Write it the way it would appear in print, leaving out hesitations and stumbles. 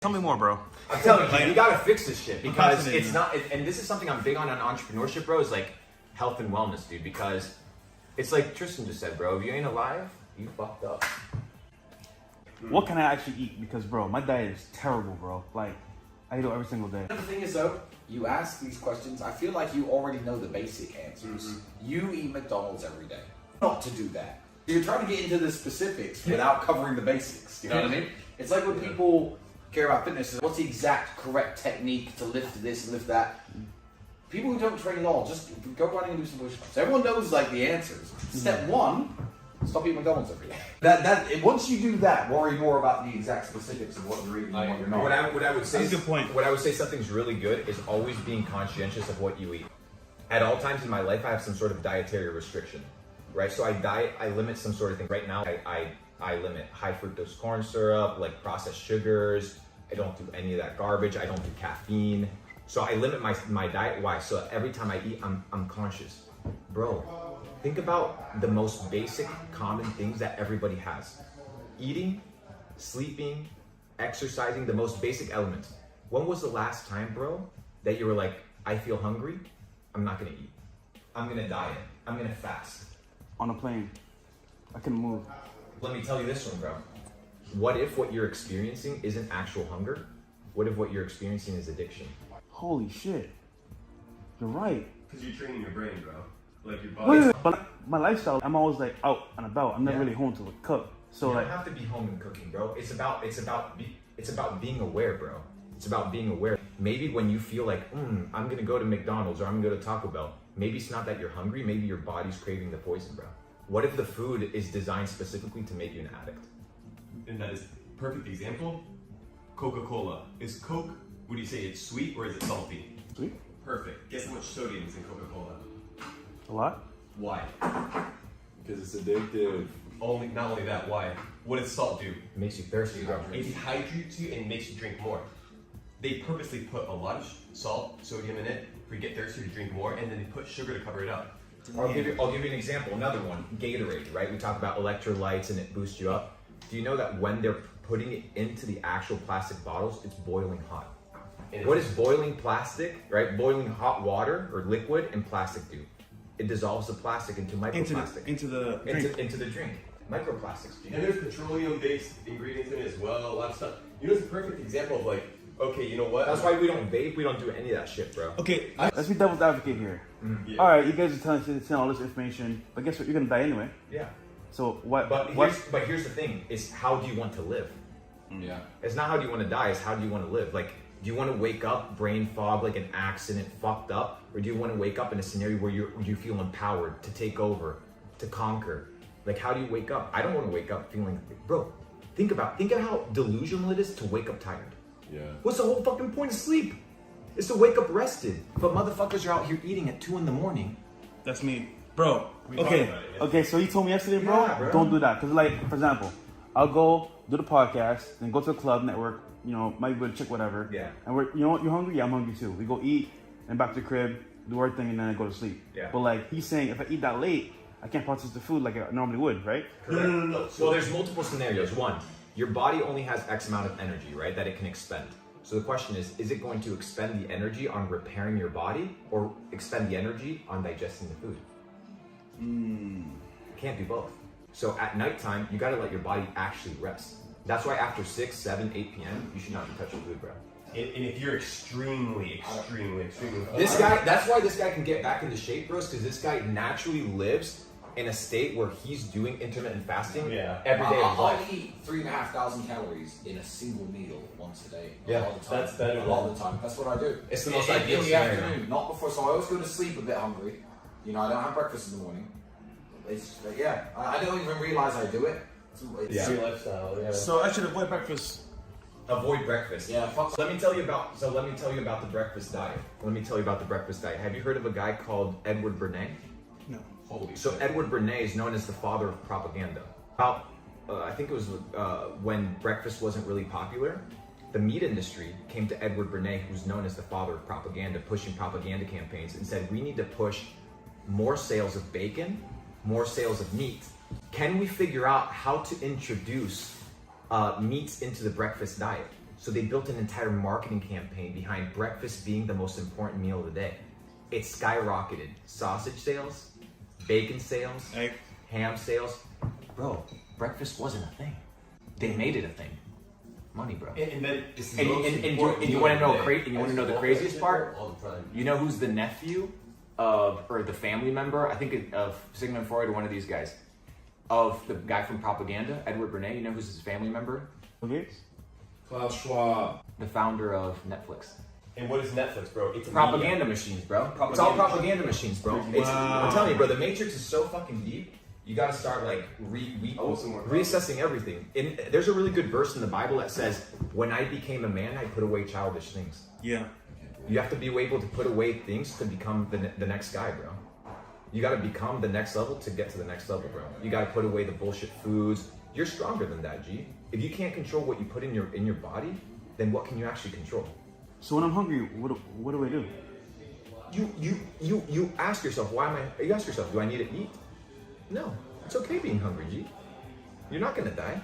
Tell me more, bro. I'm telling you, you gotta fix this shit because it's not. And this is something I'm big on entrepreneurship, bro. Is like health and wellness, dude. Because it's like Tristan just said, bro. If you ain't alive, you fucked up. What can I actually eat? Because, bro, my diet is terrible, bro. Like, I eat it every single day. The thing is, though, you ask these questions, I feel like you already know the basic answers. You eat McDonald's every day. Not to do that. You're trying to get into the specifics without covering the basics. You know what I mean? It's like when people care about fitness, what's the exact correct technique to lift this, lift that? People who don't train at all, just go running and do some push-ups. Everyone knows like the answers. Step one, stop eating McDonald's every day. Once you do that, worry more about the exact specifics of what you're eating and what you're not. What I would say, That's a good point. What I would say something's really good is always being conscientious of what you eat. At all times in my life, I have some sort of dietary restriction, right? So I limit some sort of thing. Right now, I limit high fructose corn syrup, like processed sugars. I don't do any of that garbage. I don't do caffeine. So I limit my diet. Why? So every time I eat, I'm conscious. Bro, think about the most basic, common things that everybody has. Eating, sleeping, exercising, the most basic elements. When was the last time, bro, that you were like, I feel hungry, I'm not gonna eat. I'm gonna diet. I'm gonna fast. On a plane, I couldn't move. Let me tell you this one, bro. What if what you're experiencing isn't actual hunger? What if what you're experiencing is addiction? Holy shit. You're right. Because you're training your brain, bro. Like your body. But my lifestyle, I'm always like out and about. I'm never really home to like, cook. So You like, don't have to be home and cooking, bro. It's about being aware, bro. It's about being aware. Maybe when you feel like, I'm gonna go to McDonald's or I'm gonna go to Taco Bell, maybe it's not that you're hungry, maybe your body's craving the poison, bro. What if the food is designed specifically to make you an addict? And that is a perfect example. Coca-Cola. Is Coke, would you say it's sweet or is it salty? sweet, Perfect. Guess how much sodium is in Coca-Cola? a lot. Why? Because it's addictive. Not only that, why? What does salt do? It makes you thirsty, bro. It dehydrates you and makes you drink more. They purposely put a lot of salt, sodium in it for you to get thirsty to drink more, and then they put sugar to cover it up. I'll give you an example. Another one, Gatorade, right? We talk about electrolytes and it boosts you up. Do you know that when they're putting it into the actual plastic bottles, it's boiling hot? And what is boiling plastic, right? Boiling hot water or liquid and plastic do? It dissolves the plastic into microplastic. Into the drink. Into the drink. Microplastics. And there's petroleum-based ingredients in it as well, a lot of stuff. You know, it's a perfect example of like, okay, you know what? That's why we don't vape. We don't do any of that shit, bro. Okay, let's be devil's advocate here. Yeah. All right, you guys are telling all this information, but guess what? You're gonna die anyway. Yeah. So what? But here's the thing: is how do you want to live? Yeah. It's not how do you want to die. It's how do you want to live? Like, do you want to wake up brain fog, like an accident, fucked up, or do you want to wake up in a scenario where you feel empowered to take over, to conquer? Like, how do you wake up? I don't want to wake up feeling, bro. Think of how delusional it is to wake up tired. Yeah. What's the whole fucking point of sleep? It's to wake up rested. But motherfuckers are out here eating at 2 a.m. That's me, bro. We talked about it yesterday. Okay. So you told me yesterday, bro. Yeah, bro. Don't do that, cause like, for example, I'll go do the podcast, then go to the club network. You know, might be with a chick, whatever. Yeah. And you know what? You're hungry? Yeah, I'm hungry too. We go eat, and back to the crib, do our thing, and then I go to sleep. Yeah. But like he's saying, if I eat that late, I can't process the food like I normally would, right? No. Well, there's multiple scenarios. One, your body only has X amount of energy, right, that it can expend. So the question is it going to expend the energy on repairing your body or expend the energy on digesting the food? You can't do both. So at nighttime, you gotta let your body actually rest. That's why after 6, 7, 8 p.m., you should not be touching food, bro. And if you're extremely This guy, that's why this guy can get back into shape, bros, because this guy naturally lives in a state where he's doing intermittent fasting every day of I'll life. eat 3,500 calories in a single meal once a day. Yeah, a lot of the time. that's better A lot of the time. That's what I do. It's the most in ideal the scenario. afternoon, not before. So I always go to sleep a bit hungry. You know, I don't have breakfast in the morning. It's I don't even realize I do it. It's your lifestyle. Yeah. So I should avoid breakfast. Avoid breakfast. Yeah, fuck. So let me tell you about the breakfast diet. Have you heard of a guy called Edward Bernays? No. Holy So shit. Edward Bernays is known as the father of propaganda. I think it was when breakfast wasn't really popular, the meat industry came to Edward Bernays, who's known as the father of propaganda, pushing propaganda campaigns, and said, we need to push more sales of bacon, more sales of meat. Can we figure out how to introduce meats into the breakfast diet? So they built an entire marketing campaign behind breakfast being the most important meal of the day. It skyrocketed. Sausage sales, bacon sales, Egg. ham sales. Bro, breakfast wasn't a thing. They made it a thing. Money, bro. And then it's the And most you important want to meal know of the day. you want to know the craziest part? All the time. You know who's the nephew of, or the family member, I think of Sigmund Freud or one of these guys, of the guy from Propaganda, Edward Bernays. You know who's his family member? Okay. Klaus Schwab. The founder of Netflix. And what is Netflix, bro? It's a Propaganda machines, bro. It's all propaganda machines, bro. It's, Wow. I'm telling you, bro, the Matrix is so fucking deep. You gotta start like reassessing everything. And there's a really good verse in the Bible that says, "When I became a man, I put away childish things." Yeah. You have to be able to put away things to become the next guy, bro. You gotta become the next level to get to the next level, bro. You gotta put away the bullshit foods. You're stronger than that, G. If you can't control what you put in your body, then what can you actually control? So when I'm hungry, what do I do? You ask yourself, you ask yourself, do I need to eat? No. It's okay being hungry, G. You're not gonna die.